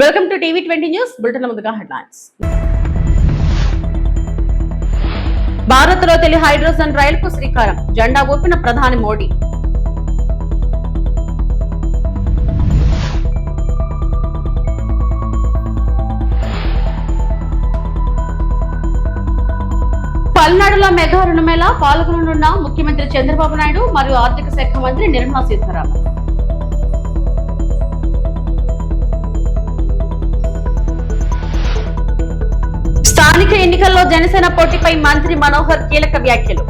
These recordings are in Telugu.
వెల్కమ్ టు టీవీ20 న్యూస్ బులెటిన్. ముందుగా హెడ్లైన్స్. భారత్ లో తొలి హైడ్రోజన్ రైలుకు శ్రీకారం, జెండా ఊపిన ప్రధాని మోడీ. పల్నాడులో మెగా రుణమేళా పాల్గొననున్న ముఖ్యమంత్రి చంద్రబాబు నాయుడు మరియు ఆర్థిక శాఖ మంత్రి నిర్మలా సీతారామన్. స్థానిక ఎన్నికల్లో జనసేన పోటీపై మంత్రి మనోహర్ కీలక వ్యాఖ్యలు.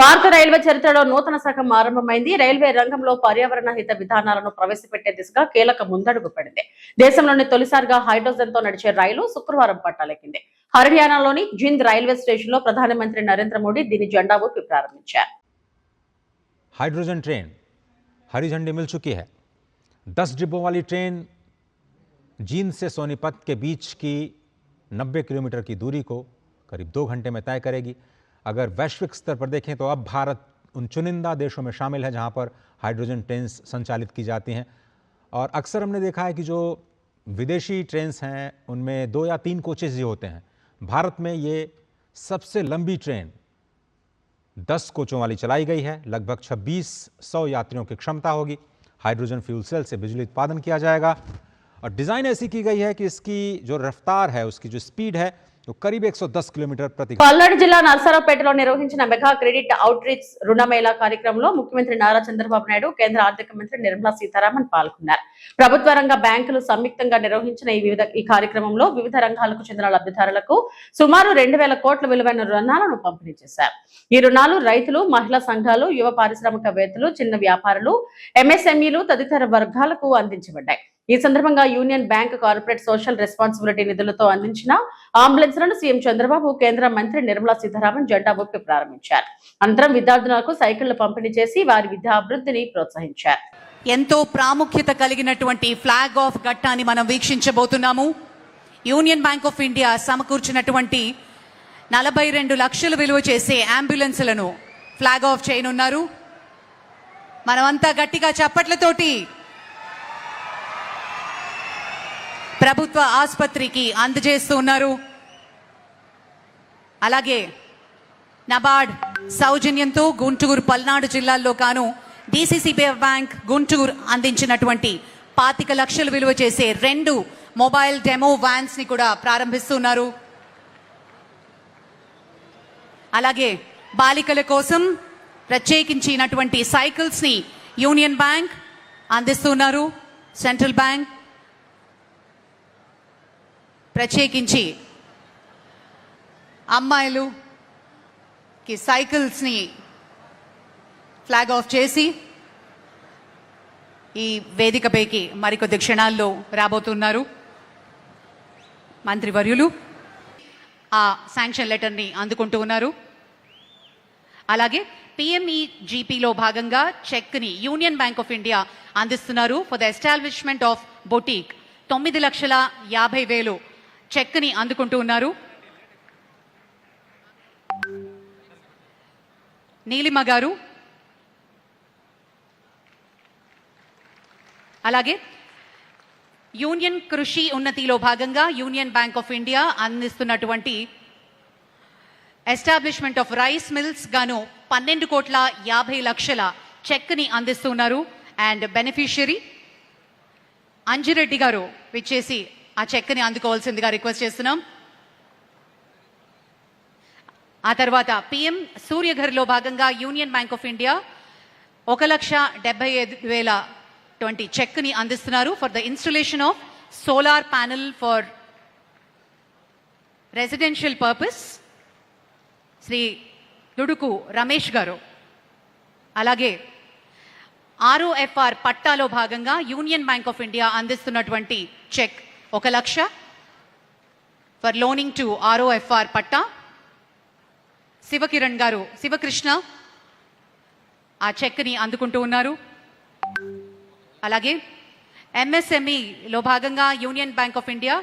భారత రైల్వే చరిత్రలో నూతన శకం ఆరంభమైంది. రైల్వే రంగంలో పర్యావరణ హిత విధానాలను ప్రవేశపెట్టే దిశగా కీలక ముందడుగు పడింది. దేశంలోని తొలిసారిగా హైడ్రోజన్ తో నడిచే రైలు శుక్రవారం పట్టాలెక్కింది. హర్యానాలోని జింద్ రైల్వే స్టేషన్ లో ప్రధానమంత్రి నరేంద్ర మోడీ దీని జెండా ఊపి ప్రారంభించారు. हाइड्रोजन ट्रेन हरी झंडी मिल चुकी है। 10 डिब्बों वाली ट्रेन जींद से सोनीपत के बीच की 90 किलोमीटर की दूरी को करीब 2 घंटे में तय करेगी। अगर वैश्विक स्तर पर देखें तो अब भारत उन चुनिंदा देशों में शामिल है जहां पर हाइड्रोजन ट्रेन्स संचालित की जाती हैं। और अक्सर हमने देखा है कि जो विदेशी ट्रेन्स हैं उनमें 2 या 3 कोचेज ही होते हैं। भारत में ये सबसे लंबी ट्रेन 10 कोचों वाली चलाई गई है। लगभग 2600 यात्रियों की क्षमता होगी। हाइड्रोजन फ्यूल सेल से बिजली उत्पादन किया जाएगा और डिज़ाइन ऐसी की गई है कि इसकी जो रफ्तार है, उसकी जो स्पीड है वो करीब 110 किलोमीटर प्रति। పల్నాడు జిల్లా నర్సరావుపేటలో నిర్వహించిన మెగా క్రెడిట్ అవుట్ రీచ్ రుణమేళా కార్యక్రమంలో ముఖ్యమంత్రి నారా చంద్రబాబు నాయుడు, కేంద్ర ఆర్థిక మంత్రి నిర్మలా సీతారామన్ పాల్గొన్నారు. ప్రభుత్వ రంగ బ్యాంకులు సంయుక్తంగా నిర్వహించిన ఈ కార్యక్రమంలో వివిధ రంగాలకు చెందిన లబ్ధిదారులకు సుమారు 2000 కోట్ల విలువైన రుణాలను పంపిణీ చేశారు. ఈ రుణాలు రైతులు, మహిళా సంఘాలు, యువ పారిశ్రామికవేత్తలు, చిన్న వ్యాపారులు, ఎంఎస్ఎంఈలు తదితర వర్గాలకు అందించబడ్డాయి. ఈ సందర్భంగా union bank, corporate social responsibility నిధులతో అందించిన అంబులెన్స్లను సీఎం చంద్రబాబు, కేంద్ర మంత్రి నిర్మలా సీతారామన్ జెండా ఊపి ప్రారంభించారు. అనంతరం విద్యార్థులకు సైకిళ్లు పంపిణీ చేసి వారి విద్యాభివృద్ధిని ప్రోత్సహించారు. ఎంతో ప్రాముఖ్యత కలిగినటువంటి ఫ్లాగ్ ఆఫ్ ఘట్టాన్ని మనం వీక్షించబోతున్నాము. యూనియన్ బ్యాంక్ ఆఫ్ ఇండియా సమకూర్చినటువంటి 42 లక్షలు విలువ చేసే అంబులెన్స్లను ఫ్లాగ్ ఆఫ్ చేయనున్నారు. మనమంతా గట్టిగా చప్పట్లతోటి ప్రభుత్వ ఆసుపత్రికి అందజేస్తూ ఉన్నారు. అలాగే నబార్డ్ సౌజన్యంతో గుంటూరు, పల్నాడు జిల్లాల్లో కాను డిసిసిబి బ్యాంక్ గుంటూరు అందించినటువంటి 25 లక్షలు విలువ చేసే 2 మొబైల్ డెమో వ్యాన్స్ ని కూడా ప్రారంభిస్తున్నారు. అలాగే బాలికల కోసం ప్రత్యేకించినటువంటి సైకిల్స్ ని యూనియన్ బ్యాంక్ అందిస్తున్నారు. సెంట్రల్ బ్యాంక్ ప్రత్యేకించి అమ్మాయిలుకి సైకిల్స్ని ఫ్లాగ్ ఆఫ్ చేసి ఈ వేదికపైకి మరికొద్ది క్షణాల్లో రాబోతున్నారు మంత్రివర్యులు. ఆ శాంక్షన్ లెటర్ని అందుకుంటూ ఉన్నారు. అలాగే పిఎంఈజీపీలో భాగంగా చెక్ని యూనియన్ బ్యాంక్ ఆఫ్ ఇండియా అందిస్తున్నారు. For the establishment of boutique 9,50,000 చెక్ని అందుకుంటూ ఉన్నారు. నీలిమ గారు, అలాగే యూనియన్ కృషి ఉన్నతిలో భాగంగా యూనియన్ బ్యాంక్ ఆఫ్ ఇండియా అందిస్తున్నటువంటి ఎస్టాబ్లిష్మెంట్ ఆఫ్ రైస్ మిల్స్ గాను 12,50,00,000 చెక్ని అందిస్తున్నారు. అండ్ బెనిఫిషియరీ అంజిరెడ్డి గారు విచ్చేసి ఆ చెక్ని అందుకోవాల్సిందిగా రిక్వెస్ట్ చేస్తున్నాం. ఆ తర్వాత పిఎం సూర్యఘర్లో భాగంగా యూనియన్ బ్యాంక్ ఆఫ్ ఇండియా 1,75,020 చెక్ని అందిస్తున్నారు for the installation of solar panel for residential purpose. Shri Duduku Ramesh గారు. అలాగే ఆర్ఓఎఫ్ఆర్ పట్టాలో భాగంగా యూనియన్ బ్యాంక్ ఆఫ్ ఇండియా అందిస్తున్నటువంటి cheque 1 lakh for loaning to ROFR patta. Shivakiran గారు, శివకృష్ణ ఆ చెక్ని అందుకుంటూ ఉన్నారు. అలాగే ఎంఎస్ఎంఈలో భాగంగా యూనియన్ బ్యాంక్ ఆఫ్ ఇండియా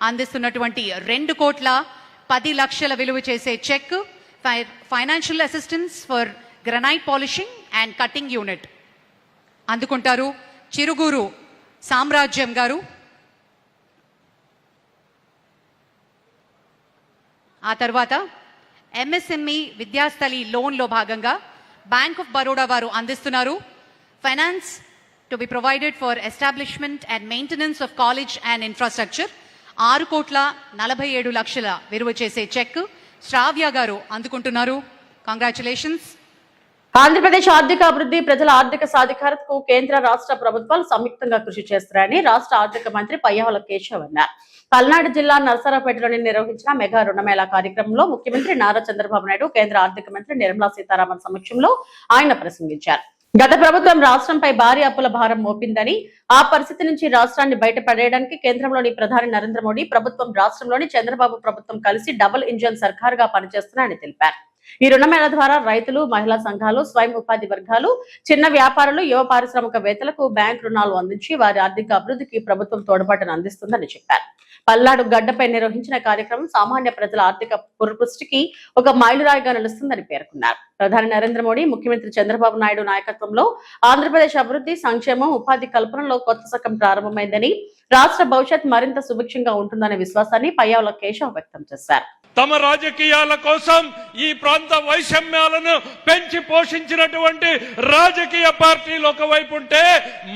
అందిస్తున్నటువంటి 2,10,00,00,000 విలువ చేసే check financial assistance for granite polishing and cutting unit అందుకుంటారు చిరుగురు సామ్రాజ్యం గారు. ఆ తర్వాత ఎంఎస్ఎంఈ విద్యాస్థలి లోన్లో భాగంగా బ్యాంక్ ఆఫ్ బరోడా వారు అందిస్తున్నారు finance to be provided for establishment and maintenance of college and infrastructure 6,47,00,000 విలువ చేసే చెక్ శ్రావ్య గారు అందుకుంటున్నారు. కంగ్రాచులేషన్స్. ఆంధ్రప్రదేశ్ ఆర్థిక అభివృద్ధి ప్రజల ఆర్థిక సాధికారతకు కేంద్ర రాష్ట్ర ప్రభుత్వాలు సంయుక్తంగా కృషి చేస్తున్నారని రాష్ట్ర ఆర్థిక మంత్రి పయ్యావుల కేశవ్ అన్నారు. పల్నాడు జిల్లా నర్సరావుపేటలోని నిర్వహించిన మెగా రుణమేళా కార్యక్రమంలో ముఖ్యమంత్రి నారా చంద్రబాబు నాయుడు, కేంద్ర ఆర్థిక మంత్రి నిర్మలా సీతారామన్ సమక్షంలో ఆయన ప్రసంగించారు. గత ప్రభుత్వం రాష్ట్రంపై భారీ అప్పుల భారం మోపిందని, ఆ పరిస్థితి నుంచి రాష్ట్రాన్ని బయటపడేయడానికి కేంద్రంలోని ప్రధాని నరేంద్ర మోడీ ప్రభుత్వం, రాష్ట్రంలోని చంద్రబాబు ప్రభుత్వం కలిసి డబుల్ ఇంజన్ సర్కారుగా పనిచేస్తున్నారని తెలిపారు. ఈ రుణమేళ ద్వారా రైతులు, మహిళా సంఘాలు, స్వయం ఉపాధి వర్గాలు, చిన్న వ్యాపారులు, యువ పారిశ్రామికవేత్తలకు బ్యాంక్ రుణాలు అందించి వారి ఆర్థిక అభివృద్ధికి ప్రభుత్వం తోడ్పాటును అందిస్తుందని చెప్పారు. పల్నాడు గడ్డపై నిర్వహించిన కార్యక్రమం సామాన్య ప్రజల ఆర్థిక పురోగతికి ఒక మైలురాయిగా నిలుస్తుందని పేర్కొన్నారు. ప్రధాని నరేంద్ర మోడీ, ముఖ్యమంత్రి చంద్రబాబు నాయుడు నాయకత్వంలో ఆంధ్రప్రదేశ్ అభివృద్ధి, సంక్షేమం, ఉపాధి కల్పనలో కొత్త శకం ప్రారంభమైందని, రాష్ట్ర భవిష్యత్ మరింత సుభిక్షంగా ఉంటుందనే విశ్వాసాన్ని పయ్యావుల కేశవ్ వ్యక్తం చేశారు. తమ రాజకీయాల కోసం ఈ ప్రాంత వైషమ్యాలను పెంచి పోషించినటువంటి రాజకీయ పార్టీలు ఒకవైపు ఉంటే,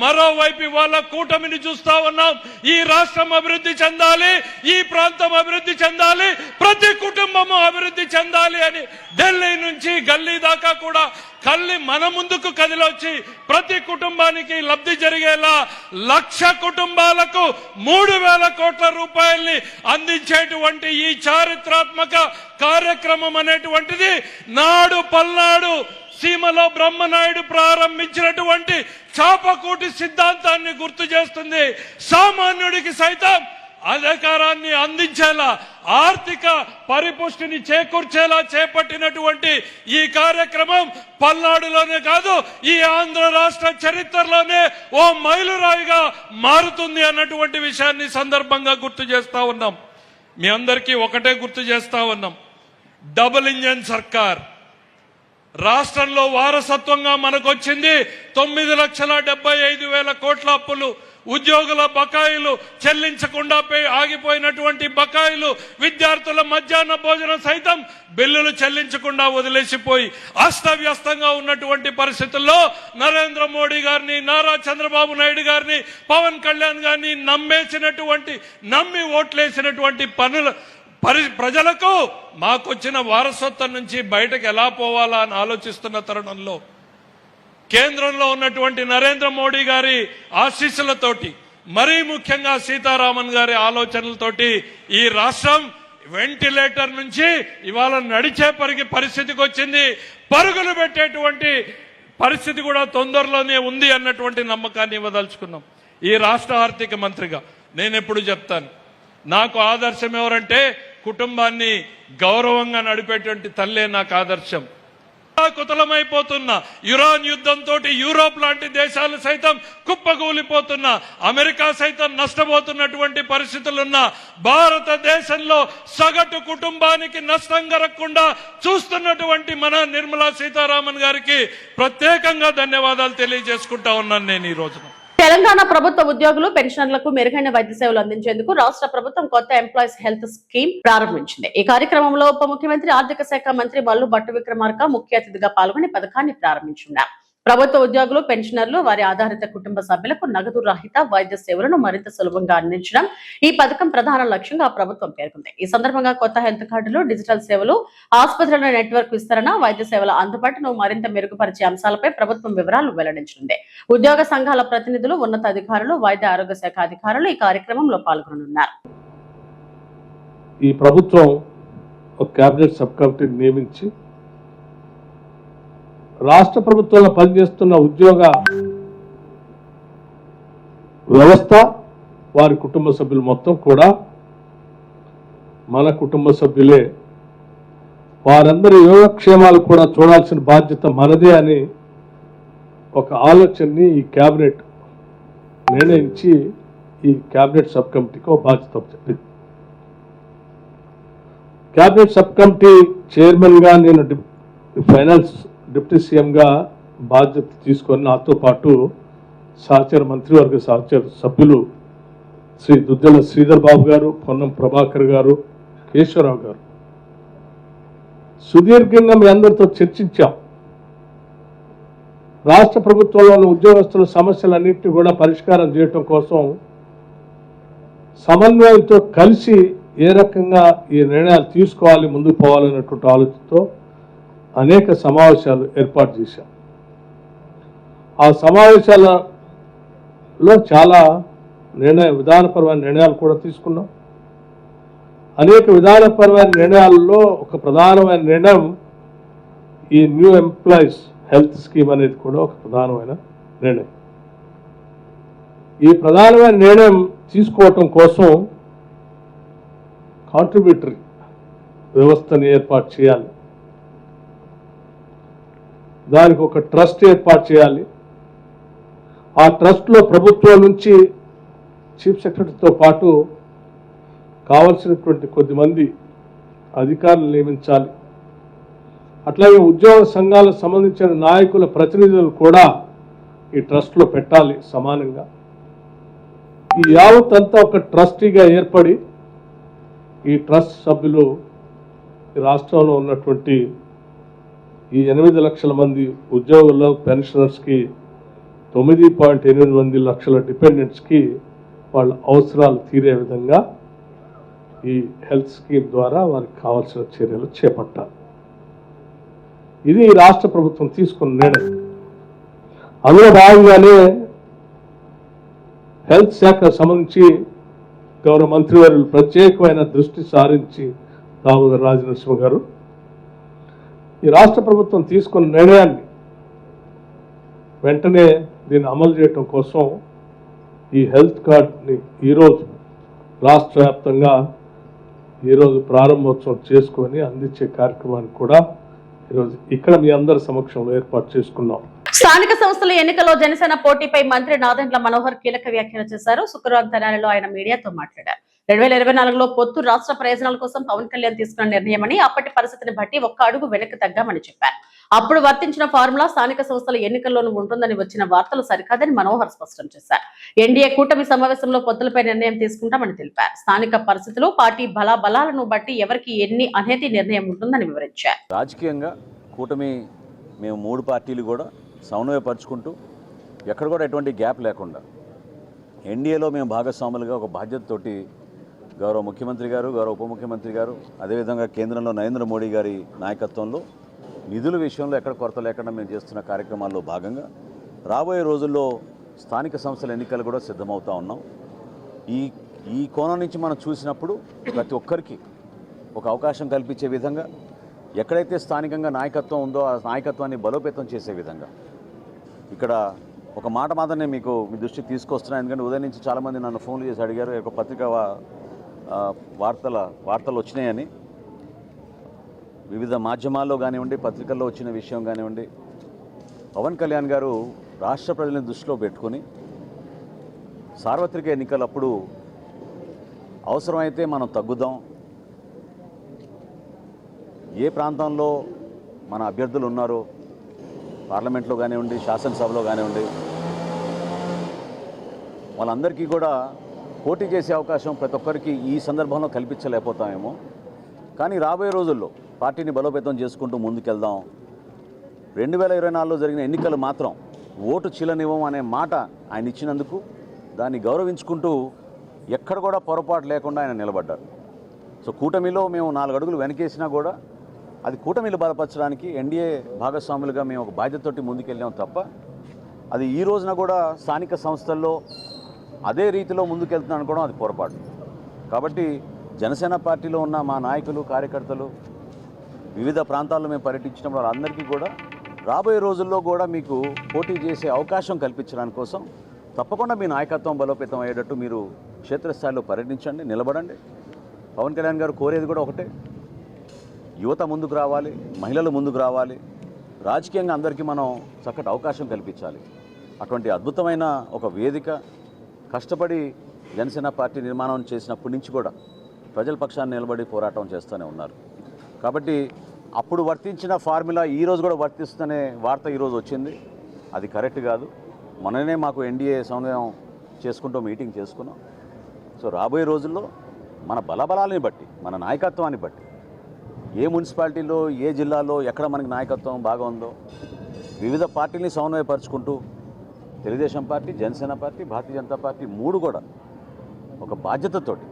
మరోవైపు వాళ్ళ కూటమిని చూస్తా ఉన్నాం. ఈ రాష్ట్రం అభివృద్ధి చెందాలి, ఈ ప్రాంతం అభివృద్ధి చెందాలి, ప్రతి కుటుంబము అభివృద్ధి చెందాలి అని ఢిల్లీ నుంచి గల్లీ దాకా కూడా కళ్ళి మన ముందుకు కదిలొచ్చి ప్రతి కుటుంబానికి లబ్ధి జరిగేలా 1,00,000 కుటుంబాలకు 3,000 కోట్ల రూపాయల్ని అందించేటువంటి ఈ చారిత్రాత్మక కార్యక్రమం అనేటువంటిది నాడు పల్నాడు సీమలో బ్రహ్మనాయుడు ప్రారంభించినటువంటి చాపకూటి సిద్ధాంతాన్ని గుర్తు చేస్తుంది. సామాన్యుడికి సైతం అధికారాన్ని అందించేలా, ఆర్థిక పరిపుష్టిని చేకూర్చేలా చేపట్టినటువంటి ఈ కార్యక్రమం పల్నాడులోనే కాదు, ఈ ఆంధ్ర రాష్ట్ర చరిత్రలోనే ఓ మైలురాయిగా మారుతుంది అన్నటువంటి విషయాన్ని సందర్భంగా గుర్తు చేస్తా ఉన్నాం. మీ అందరికీ ఒకటే గుర్తు చేస్తా ఉన్నాం, డబుల్ ఇంజన్ సర్కార్ రాష్ట్రంలో వారసత్వంగా మనకొచ్చింది. 9,75,000 కోట్ల అప్పులు, ఉద్యోగుల బకాయిలు చెల్లించకుండా ఆగిపోయినటువంటి బకాయిలు, విద్యార్థుల మధ్యాహ్న భోజనం సైతం బిల్లులు చెల్లించకుండా వదిలేసిపోయి అస్తవ్యస్తంగా ఉన్నటువంటి పరిస్థితుల్లో నరేంద్ర మోడీ గారిని, నారా చంద్రబాబు నాయుడు గారిని, పవన్ కళ్యాణ్ గారిని నమ్మి ఓట్లేసినటువంటి ప్రజలకు మాకొచ్చిన వారసత్వం నుంచి బయటకు ఎలా పోవాలా అని ఆలోచిస్తున్న తరుణంలో కేంద్రంలో ఉన్నటువంటి నరేంద్ర మోడీ గారి ఆశీస్సులతోటి, మరీ ముఖ్యంగా సీతారామన్ గారి ఆలోచనలతోటి ఈ రాష్ట్రం వెంటిలేటర్ నుంచి ఇవాళ నడిచే పరిస్థితికి వచ్చింది. పరుగులు పెట్టేటువంటి పరిస్థితి కూడా తొందరలోనే ఉంది అన్నటువంటి నమ్మకాన్ని ఇవ్వదలుచుకున్నాం. ఈ రాష్ట్ర ఆర్థిక మంత్రిగా నేను ఎప్పుడు చెప్తాను, నాకు ఆదర్శం ఎవరంటే కుటుంబాన్ని గౌరవంగా నడిపేటువంటి తల్లే నాకు ఆదర్శం. కుతలమైపోతున్న ఇరాన్ యుద్ధంతో యూరోప్ లాంటి దేశాలు సైతం కుప్పకూలిపోతున్న, అమెరికా సైతం నష్టపోతున్నటువంటి పరిస్థితులున్న భారతదేశంలో సగటు కుటుంబానికి నష్టం కలగకుండా చూస్తున్నటువంటి మన నిర్మలా సీతారామన్ గారికి ప్రత్యేకంగా ధన్యవాదాలు తెలియజేసుకుంటా ఉన్నాను నేను ఈ రోజున. తెలంగాణ ప్రభుత్వ ఉద్యోగులు, పెన్షనర్లకు మెరుగైన వైద్య సేవలు అందించేందుకు రాష్ట్ర ప్రభుత్వం కొత్త ఎంప్లాయీస్ హెల్త్ స్కీమ్ ప్రారంభించింది. ఈ కార్యక్రమంలో ఉప ముఖ్యమంత్రి, ఆర్థిక శాఖ మంత్రి మల్లు భట్టు విక్రమార్క ముఖ్య అతిథిగా పాల్గొని పథకాన్ని ప్రారంభించారు. ప్రభుత్వ ఉద్యోగులు, పెన్షనర్లు, వారి ఆధారిత కుటుంబ సభ్యులకు నగదు రహిత వైద్య సేవలను మరింత సులభంగా అందించడం ఈ పథకం ప్రధాన లక్ష్యంగా ప్రభుత్వం పేర్కొంది. ఈ సందర్భంగా కొత్త హెల్త్ కార్డులు, డిజిటల్ సేవలు, ఆసుపత్రుల నెట్వర్క్ విస్తరణ, వైద్య సేవల అందుబాటును మరింత మెరుగుపరిచే అంశాలపై ప్రభుత్వం వివరాలు వెల్లడించనుంది. ఉద్యోగ సంఘాల ప్రతినిధులు, ఉన్నతాధికారులు, వైద్య ఆరోగ్య శాఖ అధికారులు ఈ కార్యక్రమంలో పాల్గొననున్నారు. ఈ ప్రభుత్వం ఒక కేబినెట్ సబ్ కమిటీని నియమించి రాష్ట్ర ప్రభుత్వంలో పనిచేస్తున్న ఉద్యోగ వ్యవస్థ, వారి కుటుంబ సభ్యులు మొత్తం కూడా మన కుటుంబ సభ్యులే, వారందరి యోగక్షేమాలు కూడా చూడాల్సిన బాధ్యత మనదే అని ఒక ఆలోచనని ఈ కేబినెట్ నిర్ణయించి ఈ కేబినెట్ సబ్ కమిటీకి ఒక బాధ్యత చెప్పింది. కేబినెట్ సబ్ కమిటీ చైర్మన్గా నేను ఫైనాన్స్ డిప్యూటీ సీఎంగా బాధ్యత తీసుకొని నాతో పాటు సహచర మంత్రివర్గ సహచర సభ్యులు శ్రీ దుద్దెల శ్రీధర్ బాబు గారు, పొన్నం ప్రభాకర్ గారు, కేశవరావు గారు సుదీర్ఘంగా మీ అందరితో చర్చించాం. రాష్ట్ర ప్రభుత్వంలోని ఉద్యోగస్తుల సమస్యలన్నింటినీ కూడా పరిష్కారం చేయటం కోసం సమన్వయంతో కలిసి ఏ రకంగా ఈ నిర్ణయాలు తీసుకోవాలి, ముందుకు పోవాలన్నటువంటి ఆలోచనతో అనేక సమావేశాలు ఏర్పాటు చేశాం. ఆ సమావేశాలలో చాలా విధానపరమైన నిర్ణయాలు కూడా తీసుకున్నాం. అనేక విధానపరమైన నిర్ణయాలలో ఒక ప్రధానమైన నిర్ణయం ఈ న్యూ ఎంప్లాయీస్ హెల్త్ స్కీమ్ అనేది కూడా ఒక ప్రధానమైన నిర్ణయం. ఈ ప్రధానమైన నిర్ణయం తీసుకోవటం కోసం కాంట్రిబ్యూటరీ వ్యవస్థను ఏర్పాటు చేయాలి, దానికి ఒక ట్రస్ట్ ఏర్పాటు చేయాలి. ఆ ట్రస్ట్లో ప్రభుత్వం నుంచి చీఫ్ సెక్రటరీతో పాటు కావలసినటువంటి కొద్దిమంది అధికారులు నియమించాలి. అట్లాగే ఉద్యోగ సంఘాలకు సంబంధించిన నాయకుల ప్రతినిధులు కూడా ఈ ట్రస్ట్లో పెట్టాలి సమానంగా. ఈ యావత్ అంతా ఒక ట్రస్టీగా ఏర్పడి ఈ ట్రస్ట్ సభ్యులు రాష్ట్రంలో ఉన్నటువంటి ఈ 8 లక్షల మంది ఉద్యోగుల్లో పెన్షనర్స్కి 9.8 లక్షల డిపెండెంట్స్కి వాళ్ళ అవసరాలు తీరే విధంగా ఈ హెల్త్ స్కీమ్ ద్వారా వారికి కావాల్సిన చర్యలు చేపట్టాలి. ఇది రాష్ట్ర ప్రభుత్వం తీసుకున్న నిర్ణయం. అందులో భాగంగానే హెల్త్ శాఖకు సంబంధించి గౌరవ మంత్రివర్యులు ప్రత్యేకమైన దృష్టి సారించి దామోదర్ రాజనరసింహ గారు ఈ రాష్ట్ర ప్రభుత్వం తీసుకున్న నిర్ణయాన్ని వెంటనే దీన్ని అమలు చేయటం కోసం ఈ హెల్త్ కార్డ్ని ఈరోజు రాష్ట్ర వ్యాప్తంగా ఈరోజు ప్రారంభోత్సవం చేసుకొని అందించే కార్యక్రమాన్ని కూడా ఈరోజు ఇక్కడ మీ అందరి సమక్షంలో ఏర్పాటు చేసుకున్నాం. స్థానిక సంస్థల ఎన్నికల్లో జనసేన పోటీపై మంత్రి నాదెండ్ల మనోహర్ కీలక వ్యాఖ్యలు చేశారు. శుక్రవారం తెనాలిలో ఆయన మీడియాతో మాట్లాడారు. 2024లో పొత్తు రాష్ట్ర ప్రయోజనాల కోసం పవన్ కళ్యాణ్ తీసుకున్న నిర్ణయమని, అప్పటి పరిస్థితిని బట్టి ఒక్క అడుగు వెనక్కి తగ్గామని చెప్పారు. అప్పుడు వర్తించిన ఫార్ములా స్థానిక సంస్థల ఎన్నికల్లోనూ ఉంటుందని వచ్చిన వార్తలు సరికాదని మనోహర్ స్పష్టం చేశారు. ఎన్డీఏ కూటమి సమావేశంలో పొత్తులపై నిర్ణయం తీసుకుంటామని తెలిపారు. స్థానిక పరిస్థితులు, పార్టీ బలాలను బట్టి ఎవరికి ఎన్ని అనేది నిర్ణయం ఉంటుందని వివరించారు. రాజకీయంగా కూటమి మేము 3 పార్టీలు కూడా సమన్వయపరుచుకుంటూ ఎక్కడ కూడా ఎటువంటి గ్యాప్ లేకుండా ఎన్డీఏలో మేము భాగస్వాములుగా ఒక బాధ్యతతోటి గౌరవ ముఖ్యమంత్రి గారు, గౌరవ ఉప ముఖ్యమంత్రి గారు, అదేవిధంగా కేంద్రంలో నరేంద్ర మోడీ గారి నాయకత్వంలో నిధుల విషయంలో ఎక్కడ కొరత లేకుండా మేము చేస్తున్న కార్యక్రమాల్లో భాగంగా రాబోయే రోజుల్లో స్థానిక సంస్థల ఎన్నికలు కూడా సిద్ధమవుతూ ఉన్నాం. ఈ కోణం నుంచి మనం చూసినప్పుడు ప్రతి ఒక్కరికి ఒక అవకాశం కల్పించే విధంగా ఎక్కడైతే స్థానికంగా నాయకత్వం ఉందో ఆ నాయకత్వాన్ని బలోపేతం చేసే విధంగా ఇక్కడ ఒక మాట మాత్రమే మీకు మీ దృష్టికి తీసుకొస్తున్నాను. ఎందుకంటే ఉదయం నుంచి చాలామంది నన్ను ఫోన్లు చేసి అడిగారు, ఒక పత్రికా వార్తలు వచ్చినాయని. వివిధ మాధ్యమాల్లో కానివ్వండి, పత్రికల్లో వచ్చిన విషయం కానివ్వండి, పవన్ కళ్యాణ్ గారు రాష్ట్ర ప్రజలను దృష్టిలో పెట్టుకొని సార్వత్రిక ఎన్నికలప్పుడు అవసరమైతే మనం తగ్గుదాం, ఏ ప్రాంతంలో మన అభ్యర్థులు ఉన్నారో పార్లమెంట్లో కానివ్వండి, శాసనసభలో కానివ్వండి, వాళ్ళందరికీ కూడా పోటీ చేసే అవకాశం ప్రతి ఒక్కరికి ఈ సందర్భంలో కల్పించలేకపోతామేమో. కానీ రాబోయే రోజుల్లో పార్టీని బలోపేతం చేసుకుంటూ ముందుకెళ్దాం. 2024లో జరిగిన ఎన్నికలు మాత్రం ఓటు చీలనివ్వం అనే మాట ఆయన ఇచ్చినందుకు దాన్ని గౌరవించుకుంటూ ఎక్కడ కూడా పొరపాటు లేకుండా ఆయన నిలబడ్డారు. సో కూటమిలో మేము 4 అడుగులు వెనకేసినా కూడా అది కూటమిలు బలపరచడానికి ఎన్డీఏ భాగస్వాములుగా మేము ఒక బాధ్యతతోటి ముందుకెళ్ళాం తప్ప అది ఈ రోజున కూడా స్థానిక సంస్థల్లో అదే రీతిలో ముందుకెళ్తున్నాను అనుకోవడం అది పొరపాటు. కాబట్టి జనసేన పార్టీలో ఉన్న మా నాయకులు, కార్యకర్తలు వివిధ ప్రాంతాల్లో మేము పర్యటించినప్పుడు వాళ్ళందరికీ కూడా రాబోయే రోజుల్లో కూడా మీకు పోటీ చేసే అవకాశం కల్పించడానికి కోసం తప్పకుండా మీ నాయకత్వం బలోపేతం అయ్యేటట్టు మీరు క్షేత్రస్థాయిలో పర్యటించండి, నిలబడండి. పవన్ కళ్యాణ్ గారు కోరేది కూడా ఒకటే, యువత ముందుకు రావాలి, మహిళలు ముందుకు రావాలి, రాజకీయంగా అందరికీ మనం చక్కటి అవకాశం కల్పించాలి. అటువంటి అద్భుతమైన ఒక వేదిక కష్టపడి జనసేన పార్టీ నిర్మాణం చేసినప్పటి నుంచి కూడా ప్రజల పక్షాన్ని నిలబడి పోరాటం చేస్తూనే ఉన్నారు. కాబట్టి అప్పుడు వర్తించిన ఫార్ములా ఈరోజు కూడా వర్తిస్తుందనే వార్త ఈరోజు వచ్చింది. అది కరెక్ట్ కాదు. మననే మాకు ఎన్డీఏ సమన్వయం చేసుకుంటూ మీటింగ్ చేసుకున్నాం. సో రాబోయే రోజుల్లో మన బలబలాలని బట్టి, మన నాయకత్వాన్ని బట్టి, ఏ మున్సిపాలిటీలో, ఏ జిల్లాలో ఎక్కడ మనకి నాయకత్వం బాగా ఉందో వివిధ పార్టీలని సమన్వయపరుచుకుంటూ Telugu Desam party, Janasena party, Bharatiya Janata party 3 కూడా ఒక బాధ్యతతోటి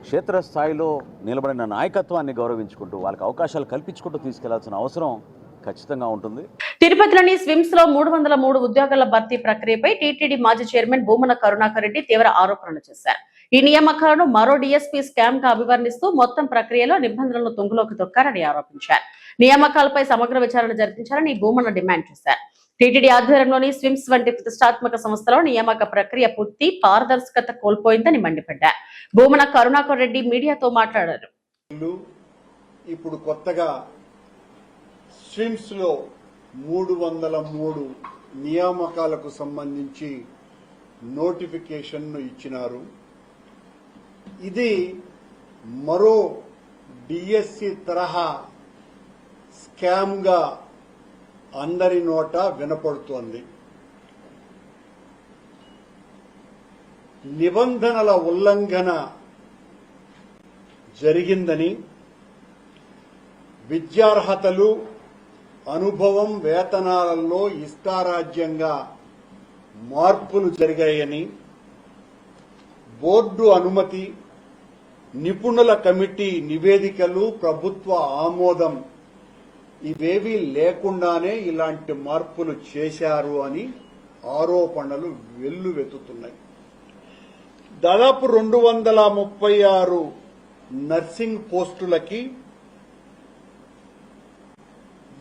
క్షేత్రస్థాయిలో నిలబడిన నాయకత్వాన్ని గౌరవించుకుంటూ వాళ్ళకి అవకాశాలు కల్పించుకుంటూ తీసుకెళ్లాల్సిన అవసరం ఖచ్చితంగా ఉంటుంది. తిరుపతిలోని స్విమ్స్ లో 303 ఉద్యోగాల భర్తీ ప్రక్రియపై టీటీడీ మాజీ చైర్మన్ భూమన కరుణాకర్ రెడ్డి తీవ్ర ఆరోపణలు చేశారు. ఈ నియామకాలను మరో డీఎస్పీ స్కామ్ గా అభివర్ణిస్తూ మొత్తం ప్రక్రియలో నిబంధనలను తుంగలోకి తొక్కారని ఆరోపించారు. నియామకాలపై సమగ్ర విచారణ జరిపించాలని భూమన డిమాండ్ చేశారు. టీటీడీ ఆధ్వర్యంలోని స్విమ్స్ వంటి ప్రతిష్టాత్మక సంస్థలో నియామక ప్రక్రియ పూర్తి పారదర్శకత కోల్పోయిందని మండిపడ్డారు. భూమన కరుణాకర్ రెడ్డి మీడియాతో మాట్లాడారు. ఇప్పుడు కొత్తగా స్విమ్స్ లో 303 నియామకాలకు సంబంధించి నోటిఫికేషన్ను ఇచ్చినారు. ఇది మరో డిఎస్సి తరహా స్కామ్ గా అందరి నోట వినపడుతోంది. నిబంధనల ఉల్లంఘన జరిగిందని, విద్యార్హతలు, అనుభవం, వేతనాలలో ఇష్టారాజ్యంగా మార్పులు జరిగాయని, బోర్డు అనుమతి, నిపుణుల కమిటీ నివేదికలు, ప్రభుత్వ ఆమోదం ఇవేవీ లేకుండానే ఇలాంటి మార్పులు చేశారు అని ఆరోపణలు వెల్లువెత్తుతున్నాయి. దాదాపు 236 నర్సింగ్ పోస్టులకి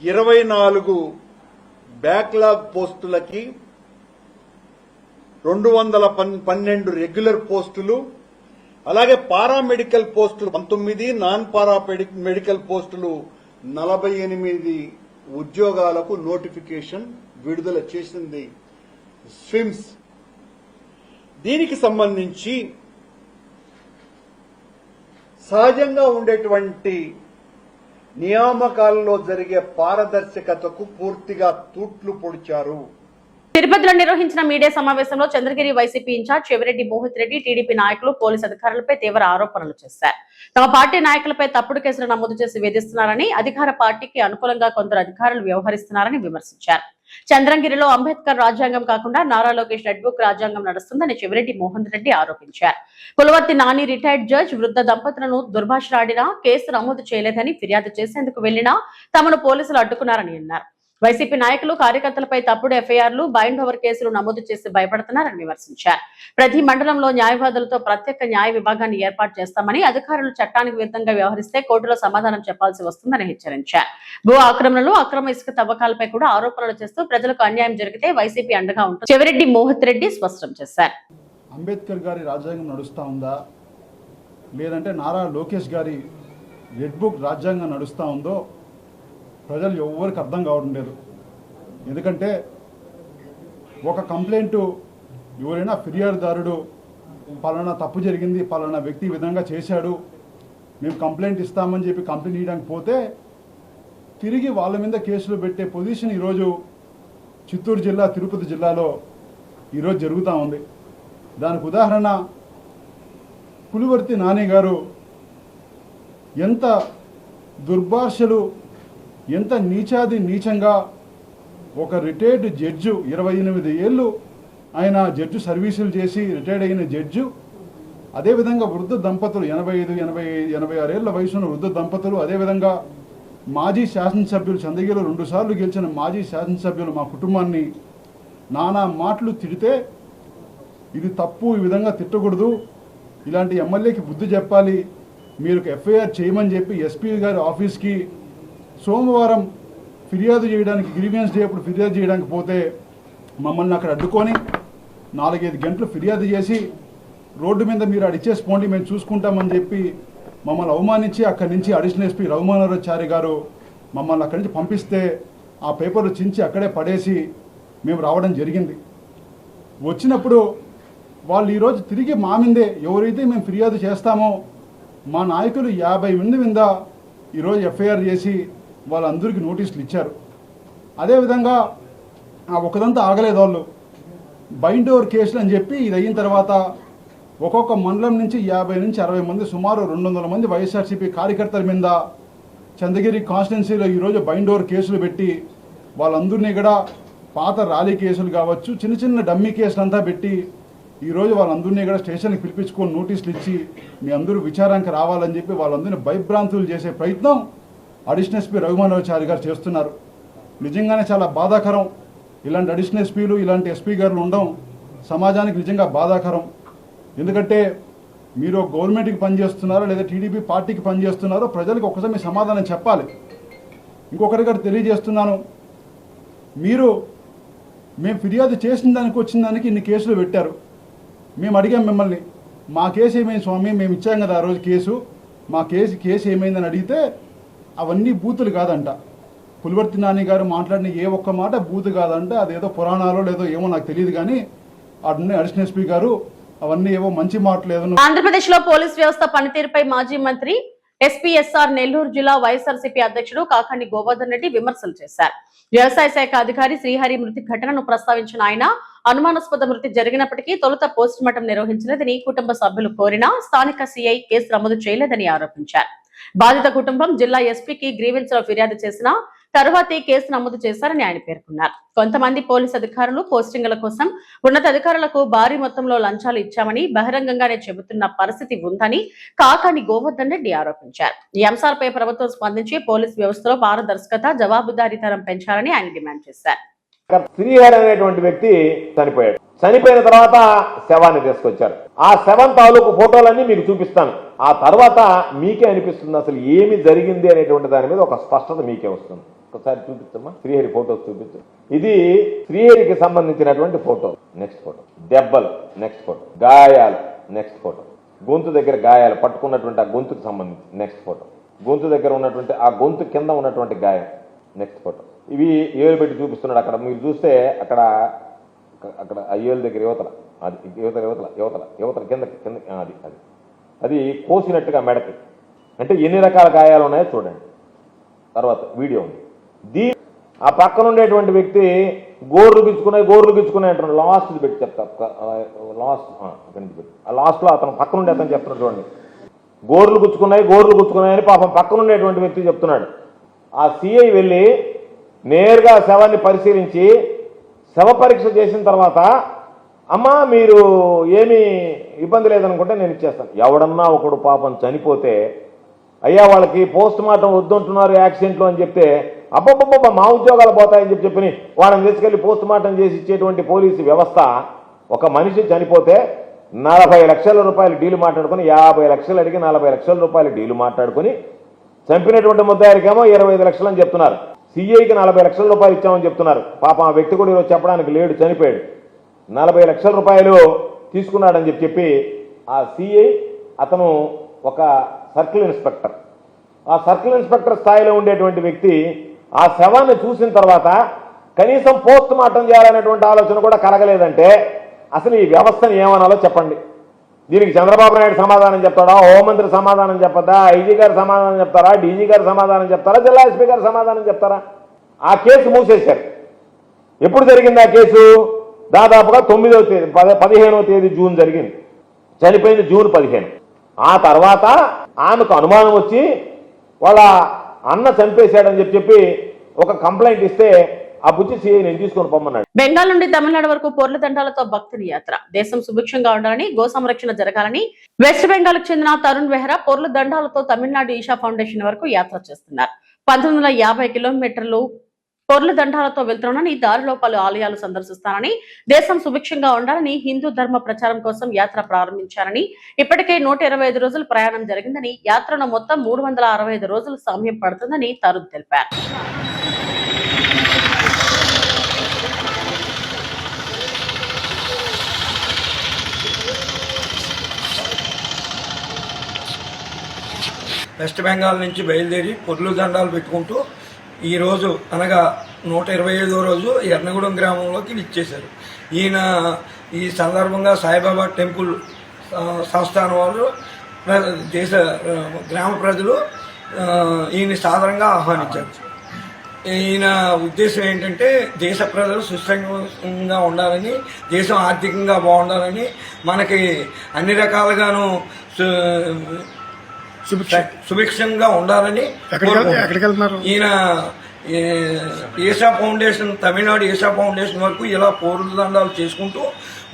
24 బ్యాక్లాగ్ పోస్టులకి 212 రెగ్యులర్ పోస్టులు, అలాగే పారామెడికల్ పోస్టులు 19, నాన్ పారా మెడికల్ పోస్టులు 48 ఉద్యోగాలకు నోటిఫికేషన్ విడుదల చేసింది స్విమ్స్. దీనికి సంబంధించి సహజంగా ఉండేటువంటి నియామకాలలో జరిగే పారదర్శకతకు పూర్తిగా తూట్లు పొడిచారు. తిరుపతిలో నిర్వహించిన మీడియా సమావేశంలో Chandragiri YCP incharge Chevireddy Mohith Reddy, TDP నాయకులు పోలీసు అధికారులపై తీవ్ర ఆరోపణలు చేశారు. తమ పార్టీ నాయకులపై తప్పుడు కేసులు నమోదు చేసి వేధిస్తున్నారని, అధికార పార్టీకి అనుకూలంగా కొందరు అధికారులు వ్యవహరిస్తున్నారని విమర్శించారు. చంద్రగిరిలో అంబేద్కర్ రాజ్యాంగం కాకుండా నారా లోకేష్ రెడ్ బుక్ రాజ్యాంగం నడుస్తుందని చెవిరెడ్డి మోహన్ రెడ్డి ఆరోపించారు. పులవర్తి నాని రిటైర్డ్ జడ్జ్ వృద్ధ దంపతులను దుర్భాషలాడినా కేసు నమోదు చేయలేదని, ఫిర్యాదు చేసేందుకు వెళ్లినా తమను పోలీసులు అడ్డుకున్నారని అన్నారు. వైసీపీ నాయకులు కార్యకర్తలపై తప్పుడు ఎఫ్ఐఆర్లు, బైండ్ ఓవర్ కేసులు నమోదు చేసి భయపడుతున్నారని విమర్శించారు. ప్రతి మండలంలో న్యాయవాదులతో ప్రత్యేక న్యాయ విభాగాన్ని ఏర్పాటు చేస్తామని, అధికారులు చట్టానికి విరుద్ధంగా వ్యవహరిస్తే కోర్టులో సమాధానం చెప్పాల్సి వస్తుందని హెచ్చరించారు. భూ ఆక్రమణలు, అక్రమ ఇసుక తవ్వకాలపై కూడా ఆరోపణలు చేస్తూ ప్రజలకు అన్యాయం జరిగితే వైసీపీ అండగా ఉంటుంది చెవిరెడ్డి మోహిత్ రెడ్డి స్పష్టం చేశారు. అంబేద్కర్ గారి రాజ్యాంగం నడుస్తా ఉందా, లేదంటే నారా లోకేష్ గారి రెడ్ బుక్ రాజ్యాంగం నడుస్తూ ఉందో ప్రజలు ఎవరికి అర్థం కావడం లేదు. ఎందుకంటే ఒక కంప్లైంట్, ఎవరైనా ఫిర్యాదుదారుడు పలానా తప్పు జరిగింది, పలానా వ్యక్తి విధంగా చేశాడు, మేము కంప్లైంట్ ఇస్తామని చెప్పి కంప్లైంట్ ఇవ్వడానికి పోతే తిరిగి వాళ్ళ మీద కేసులు పెట్టే పొజిషన్ ఈరోజు చిత్తూరు జిల్లా, తిరుపతి జిల్లాలో ఈరోజు జరుగుతూ ఉంది. దానికి ఉదాహరణ పులివర్తి నాని గారు ఎంత దుర్భాషలు, ఎంత నీచంగా ఒక రిటైర్డ్ జడ్జు, 28 ఏళ్ళు ఆయన జడ్జు సర్వీసులు చేసి రిటైర్డ్ అయిన జడ్జు, అదేవిధంగా వృద్ధ దంపతులు 85-86 ఏళ్ల వయసున్న వృద్ధ దంపతులు, అదేవిధంగా మాజీ శాసనసభ్యులు, చంద్రగిరిలో 2 సార్లు గెలిచిన మాజీ శాసనసభ్యులు మా కుటుంబాన్ని నానా మాటలు తిడితే ఇది తప్పు, ఈ విధంగా తిట్టకూడదు, ఇలాంటి ఎమ్మెల్యేకి బుద్ధి చెప్పాలి, మీరు ఎఫ్ఐఆర్ చేయమని చెప్పి ఎస్పీ గారి ఆఫీస్కి సోమవారం ఫిర్యాదు చేయడానికి, గ్రీవియన్స్ డే అప్పుడు ఫిర్యాదు చేయడానికి పోతే మమ్మల్ని అక్కడ అడ్డుకొని 4-5 గంటలు ఫిర్యాదు చేసి రోడ్డు మీద మీరు అడిచేసి పోండి మేము చూసుకుంటామని చెప్పి మమ్మల్ని అవమానించి అక్కడి నుంచి అడిషనల్ ఎస్పీ రఘుమానవరాచారి గారు మమ్మల్ని అక్కడి నుంచి పంపిస్తే ఆ పేపర్లు చించి అక్కడే పడేసి మేము రావడం జరిగింది. వచ్చినప్పుడు వాళ్ళు ఈరోజు తిరిగి మా మీదే ఎవరైతే మేము ఫిర్యాదు చేస్తామో మా నాయకులు 50 మంది మీద ఈరోజు ఎఫ్ఐఆర్ చేసి వాళ్ళందరికీ నోటీసులు ఇచ్చారు. అదేవిధంగా ఒకదంతా ఆగలేదు వాళ్ళు, బైండ్ ఓవర్ కేసులు అని చెప్పి ఇది అయిన తర్వాత ఒక్కొక్క మండలం నుంచి 50 నుంచి 60 మంది సుమారు 200 మంది వైఎస్ఆర్సీపీ కార్యకర్తల మీద చంద్రగిరి కాన్స్టిట్యున్సీలో ఈరోజు బైండ్ ఓవర్ కేసులు పెట్టి వాళ్ళందరినీ కూడా పాత ర్యాలీ కేసులు కావచ్చు, చిన్న చిన్న డమ్మీ కేసులు అంతా పెట్టి ఈరోజు వాళ్ళందరినీ కూడా స్టేషన్కి పిలిపించుకొని నోటీసులు ఇచ్చి మీ అందరూ విచారానికి రావాలని చెప్పి వాళ్ళందరినీ భయభ్రాంతులు చేసే ప్రయత్నం అడిషనల్ ఎస్పీ రఘుమానవచారి గారు చేస్తున్నారు. నిజంగానే చాలా బాధాకరం. ఇలాంటి అడిషనల్ ఎస్పీలు, ఇలాంటి ఎస్పీ గారు ఉండడం సమాజానికి నిజంగా బాధాకరం. ఎందుకంటే మీరు గవర్నమెంట్కి పనిచేస్తున్నారో లేదా టీడీపీ పార్టీకి పనిచేస్తున్నారో ప్రజలకు ఒక్కసారి మీ సమాధానం చెప్పాలి. ఇంకొకరి గారు తెలియజేస్తున్నాను, మేము ఫిర్యాదు చేసిన దానికి వచ్చిన దానికి ఇన్ని కేసులు పెట్టారు. మేము అడిగాం మిమ్మల్ని, మా కేసు ఏమైంది స్వామి, మేము ఇచ్చాం కదా ఆ రోజు కేసు, మా కేసు ఏమైందని అడిగితే అవన్నీ బూతులు కాదంట. పులివర్తి నాని గారు మాట్లాడిన ఏ ఒక్క మాట బూతు కాదంట. అదేదో పురాణాలో లేదో ఏమో నాకు తెలియదు, కానీ అడిషనల్ ఎస్పీ గారు అవన్నీ ఏవో మంచి మాటలు ఏదో. ఆంధ్రప్రదేశ్ లో పోలీస్ వ్యవస్థ పనితీరుపై మాజీ మంత్రి ఎస్పీఎస్ఆర్ నెల్లూరు జిల్లా వైఎస్ఆర్సీపీ అధ్యక్షుడు కాకాని గోవర్ధన్ రెడ్డి విమర్శలు చేశారు. వ్యవసాయ శాఖ అధికారి శ్రీహరి మృతి ఘటనను ప్రస్తావించిన ఆయన అనుమానాస్పద మృతి జరిగినప్పటికీ తొలుత పోస్ట్ మార్టం నిర్వహించలేదని కుటుంబ సభ్యులు కోరినా స్థానిక సీఐ కేసు నమోదు చేయలేదని ఆరోపించారు. బాధిత కుటుంబం జిల్లా ఎస్పీకి గ్రీవెన్స్ లో ఫిర్యాదు చేసినా తరువాతే కేసు నమోదు చేశారని ఆయన పేర్కొన్నారు. కొంతమంది పోలీసు అధికారులు పోస్టింగ్ల కోసం ఉన్నతాధికారులకు భారీ మొత్తంలో లంచాలు ఇచ్చామని బహిరంగంగానే చెబుతున్న పరిస్థితి ఉందని కాకాని గోవర్ధన్ రెడ్డి ఆరోపించారు. ఈ అంశాలపై ప్రభుత్వం స్పందించి పోలీసు వ్యవస్థలో పారదర్శకత, జవాబుదారీతనం పెంచాలని ఆయన డిమాండ్ చేశారు. శ్రీహరి అనేటువంటి వ్యక్తి చనిపోయాడు. చనిపోయిన తర్వాత శవాన్ని తీసుకొచ్చారు. ఆ శవం తాలూకు ఫోటోలన్నీ మీకు చూపిస్తాను. ఆ తర్వాత మీకే అనిపిస్తుంది అసలు ఏమి జరిగింది అనేటువంటి దాని మీద ఒక స్పష్టత మీకే వస్తుంది. ఒకసారి చూపించమ్మా, శ్రీహరి ఫోటోస్ చూపించు. ఇది శ్రీహరికి సంబంధించినటువంటి ఫోటో. Next photo. దెబ్బలు. Next photo. గాయాలు. Next photo. గొంతు దగ్గర గాయాలు పట్టుకున్నటువంటి ఆ గొంతుకు సంబంధించి నెక్స్ట్ ఫోటో. గొంతు దగ్గర ఉన్నటువంటి ఆ గొంతు కింద ఉన్నటువంటి గాయం. Next photo. ఇవి ఏలు పెట్టి చూపిస్తున్నాడు. అక్కడ మీరు చూస్తే అక్కడ ఆ ఏలు దగ్గర యువతల, అది యువతల కింద అది కోసినట్టుగా మెడకి. అంటే ఎన్ని రకాల గాయాలు ఉన్నాయో చూడండి. తర్వాత వీడియో ఉంది. ఆ పక్కన ఉండేటువంటి వ్యక్తి గోర్లు గిచ్చుకున్నాయి అంటున్నాడు. లాస్ట్ పెట్టి చెప్తా, లాస్ట్లో అతను పక్కన ఉండే అతను చెప్తున్నాడు చూడండి. గోర్లు గుచ్చుకున్నాయని పాపం పక్కన ఉండేటువంటి వ్యక్తి చెప్తున్నాడు. ఆ సిఐ వెళ్ళి నేరుగా శవాన్ని పరిశీలించి శవ పరీక్ష చేసిన తర్వాత అమ్మా మీరు ఏమీ ఇబ్బంది లేదనుకుంటే నేను ఇచ్చేస్తాను. ఎవడన్నా ఒకడు పాపం చనిపోతే అయ్యా వాళ్ళకి పోస్ట్ మార్టం వద్దంటున్నారు యాక్సిడెంట్లో అని చెప్తే అబ్బబ్బబ్బ మా ఉద్యోగాలు పోతాయని చెప్పి వాళ్ళని తీసుకెళ్లి పోస్ట్ మార్టం చేసి ఇచ్చేటువంటి పోలీసు వ్యవస్థ ఒక మనిషి చనిపోతే 40 లక్షల రూపాయలు డీలు మాట్లాడుకుని 50 లక్షలు అడిగి 40 లక్షల రూపాయలు డీలు మాట్లాడుకుని చంపినటువంటి ముద్దాయికేమో 25 లక్షలు అని చెప్తున్నారు. సిఐకి 40 లక్షల రూపాయలు ఇచ్చామని చెప్తున్నారు. పాపం ఆ వ్యక్తి కూడా ఈరోజు చెప్పడానికి లేడు, చనిపోయాడు. 40 లక్షల రూపాయలు తీసుకున్నాడని చెప్పి ఆ సిఐ అతను ఒక సర్కిల్ ఇన్స్పెక్టర్. ఆ సర్కిల్ ఇన్స్పెక్టర్ స్థాయిలో ఉండేటువంటి వ్యక్తి ఆ శవాన్ని చూసిన తర్వాత కనీసం పోస్ట్ మార్టం చేయాలనేటువంటి ఆలోచన కూడా కలగలేదంటే అసలు ఈ వ్యవస్థను ఏమనాలో చెప్పండి. దీనికి చంద్రబాబు నాయుడు సమాధానం చెప్తాడా, హోంమంత్రి సమాధానం చెప్పద్దా, ఐజీ గారు సమాధానం చెప్తారా, డీజీ గారు సమాధానం చెప్తారా, జిల్లా ఎస్పీ గారు సమాధానం చెప్తారా? ఆ కేసు మూసేశారు. ఎప్పుడు జరిగింది ఆ కేసు? దాదాపుగా 9వ తేదీ 15వ తేదీ జూన్ జరిగింది. చనిపోయింది జూన్ 15. ఆ తర్వాత ఆమెకు అనుమానం వచ్చి వాళ్ళ అన్న చంపేశాడని చెప్పి ఒక కంప్లైంట్ ఇస్తే ఆ బుచ్చి సిఐ నేను తీసుకొని పొమ్మన్నాడు. బెంగాల్ నుండి తమిళనాడు వరకు పూర్ల దండాలతో భక్తుడి యాత్ర. దేశం సుభిక్షంగా ఉండాలని, గో సంరక్షణ జరగాలని వెస్ట్ బెంగాల్ కు చెందిన తరుణ్ వెహ్రా పూర్ల దండాలతో తమిళనాడు ఈషా ఫౌండేషన్ వరకు యాత్ర చేస్తున్నారు. 1950 కిలోమీటర్లు పొర్ల దండాలతో వెళ్తున్నానని, దారిలో పలు ఆలయాలు సందర్శిస్తానని, దేశం సుభిక్షంగా ఉండాలని హిందూ ధర్మ ప్రచారం కోసం యాత్ర ప్రారంభించారని, ఇప్పటికే 125 రోజులు ప్రయాణం జరిగిందని, యాత్రను మొత్తం 365 రోజులు సమయం పడుతుందని తరుణ్ తెలిపారు. వెస్ట్ బెంగాల్ నుంచి బయలుదేరి పొర్లు దండాలు పెట్టుకుంటూ ఈరోజు అనగా 125వ రోజు ఎర్నగూడెం గ్రామంలోకి విచ్చేశారు. ఈయన ఈ సందర్భంగా సాయిబాబా టెంపుల్ సంస్థానం వాళ్ళు, దేశ గ్రామ ప్రజలు ఈయన సాధారణంగా ఆహ్వానించారు. ఈయన ఉద్దేశం ఏంటంటే దేశ ప్రజలు సుస్థిరంగా ఉండాలని, దేశం ఆర్థికంగా బాగుండాలని, మనకి అన్ని రకాలుగాను సుభిక్షంగా ఉండాలని ఈయన ఏషా ఫౌండేషన్, తమిళనాడు ఏషా ఫౌండేషన్ వరకు ఇలా పూర్వదండాలు చేసుకుంటూ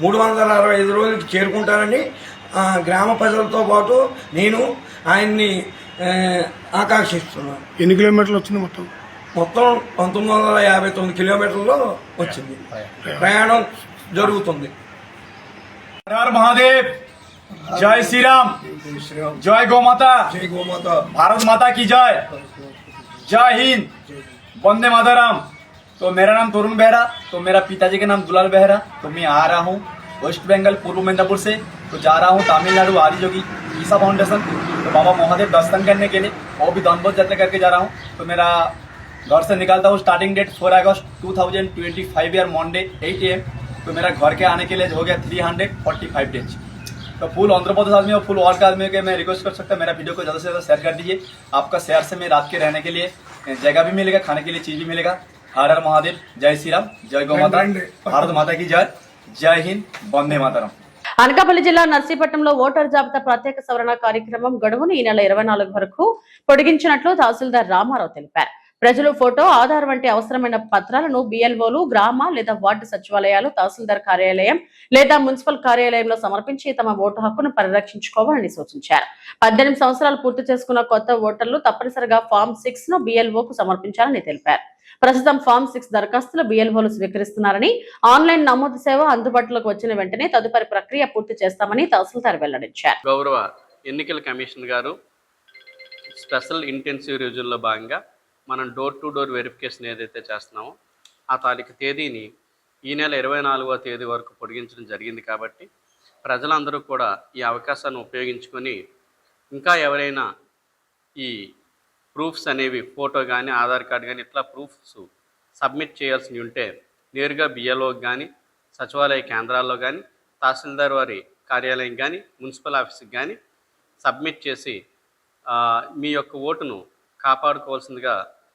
365 రోజులకి చేరుకుంటారని గ్రామ ప్రజలతో పాటు నేను ఆయన్ని ఆకాంక్షిస్తున్నాను. ఎన్ని కిలోమీటర్లు వచ్చింది మొత్తం? మొత్తం 1959 కిలోమీటర్లు వచ్చింది. ప్రయాణం జరుగుతుంది. మహాదేవ్, జై శ్రీరామ్, జై గోమాత, జై గోమాత, भारत माता की जय, जय हिंद, वंदे मातरम। तो मेरा नाम तरुण बेहरा, तो मेरा पिताजी का नाम दुलाल बेहरा। तो मैं आ रहा हूँ वेस्ट बंगाल पूर्व मिदनापुर से, तो जा रहा हूँ तमिलनाडु आदियोगी ईसा फाउंडेशन, तो बाबा महादेव दर्शन करने के लिए, वो भी दंडबोध यात्रा करके जा रहा हूँ। तो मेरा घर से निकलता हूँ स्टार्टिंग डेट 4 अगस्त 2025 ईयर मंडे 8 AM। तो मेरा घर के आने के लिए हो गया 345 डेज। तो फुल आंध्र प्रदेश आदमी और फुल वर्ल्ड का आदमी के मैं रिक्वेस्ट कर सकता हूँ, मेरा वीडियो को ज़्यादा से ज़्यादा शेयर कर दीजिए। आपका शेयर से मैं रात के रहने के लिए जगह भी मिलेगा, खाने के लिए चीज़ भी मिलेगा। हर हर महादेव, जय श्री राम, जय गौ माता, भारत माता की जय, जय हिंद, वंदे मातरम। అనకాపల్లి జిల్లా నర్సీపట్నంలో ఓటర్ జాబితా ప్రత్యేక సవరణ కార్యక్రమం గడువును ఈ నెల 24 వరకు పొడిగించినట్లు తహసీల్దార్ రామారావు తెలిపారు. ప్రజలు ఫోటో, ఆధార్ వంటి అవసరమైన పత్రాలను బిఎల్ఓలు, గ్రామ లేదా వార్డు సచివాలయాలు, తహసీల్దార్ కార్యాలయం లేదా మున్సిపల్ కార్యాలయంలో సమర్పించి తమ ఓటు హక్కును పరిరక్షించుకోవాలని సూచించారు. 18 సంవత్సరాలు పూర్తి చేసుకున్న కొత్త ఓటర్లు తప్పనిసరిగా ఫామ్ 6 ను బిఎల్ఓకు సమర్పించాలని తెలిపారు. ప్రస్తుతం ఫామ్ 6 దరఖాస్తులు బిఎల్ఓలు స్వీకరిస్తున్నారని, ఆన్లైన్ నమోదు సేవ అందుబాటులోకి వచ్చిన వెంటనే తదుపరి ప్రక్రియ పూర్తి చేస్తామని తహసీల్దార్ వెల్లడించారు. గౌరవ ఎన్నికల కమిషన్ గారు స్పెషల్ ఇంటెన్సివ్ రివ్యూలో భాగంగా మనం డోర్ టు డోర్ వెరిఫికేషన్ ఏదైతే చేస్తున్నామో ఆ తారీఖు తేదీని ఈ నెల 24వ తేదీ వరకు పొడిగించడం జరిగింది. కాబట్టి ప్రజలందరూ కూడా ఈ అవకాశాన్ని ఉపయోగించుకొని ఇంకా ఎవరైనా ఈ ప్రూఫ్స్ అనేవి ఫోటో కానీ, ఆధార్ కార్డు కానీ ఇట్లా ప్రూఫ్స్ సబ్మిట్ చేయాల్సి ఉంటే నేరుగా బిఎల్ఓకి కానీ, సచివాలయ కేంద్రాల్లో కానీ, తహసీల్దార్ వారి కార్యాలయం కానీ, మున్సిపల్ ఆఫీస్కి కానీ సబ్మిట్ చేసి మీ యొక్క ఓటును కాపాడుకోవాల్సిందిగా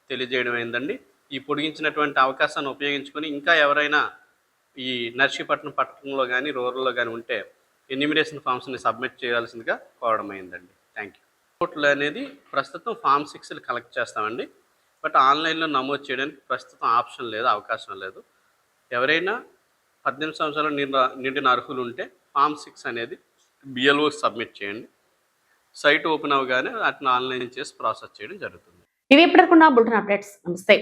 తెలియజేయడం అయిందండి. ఈ పొడిగించినటువంటి అవకాశాన్ని ఉపయోగించుకొని ఇంకా ఎవరైనా ఈ నర్సీపట్నం పట్టణంలో కానీ, రూరల్లో కానీ ఉంటే ఎన్యూమరేషన్ ఫామ్స్ని సబ్మిట్ చేయాల్సిందిగా కోరడం అయిందండి. Thank you. ఓట్లు అనేది ప్రస్తుతం ఫామ్ 6 కలెక్ట్ చేస్తామండి. బట్ ఆన్లైన్లో నమోదు చేయడానికి ప్రస్తుతం ఆప్షన్ లేదు, అవకాశం లేదు. ఎవరైనా 18 సంవత్సరాలు నిండిన అర్హులు ఉంటే ఫామ్ 6 అనేది బిఎల్ఓకి సబ్మిట్ చేయండి. సైట్ ఓపెన్ అవగానే వాటిని ఆన్లైన్ చేసి ప్రాసెస్ చేయడం జరుగుతుంది. ఇవి ఇప్పటికున్న బులెటిన్ అప్డేట్స్. నమస్తే.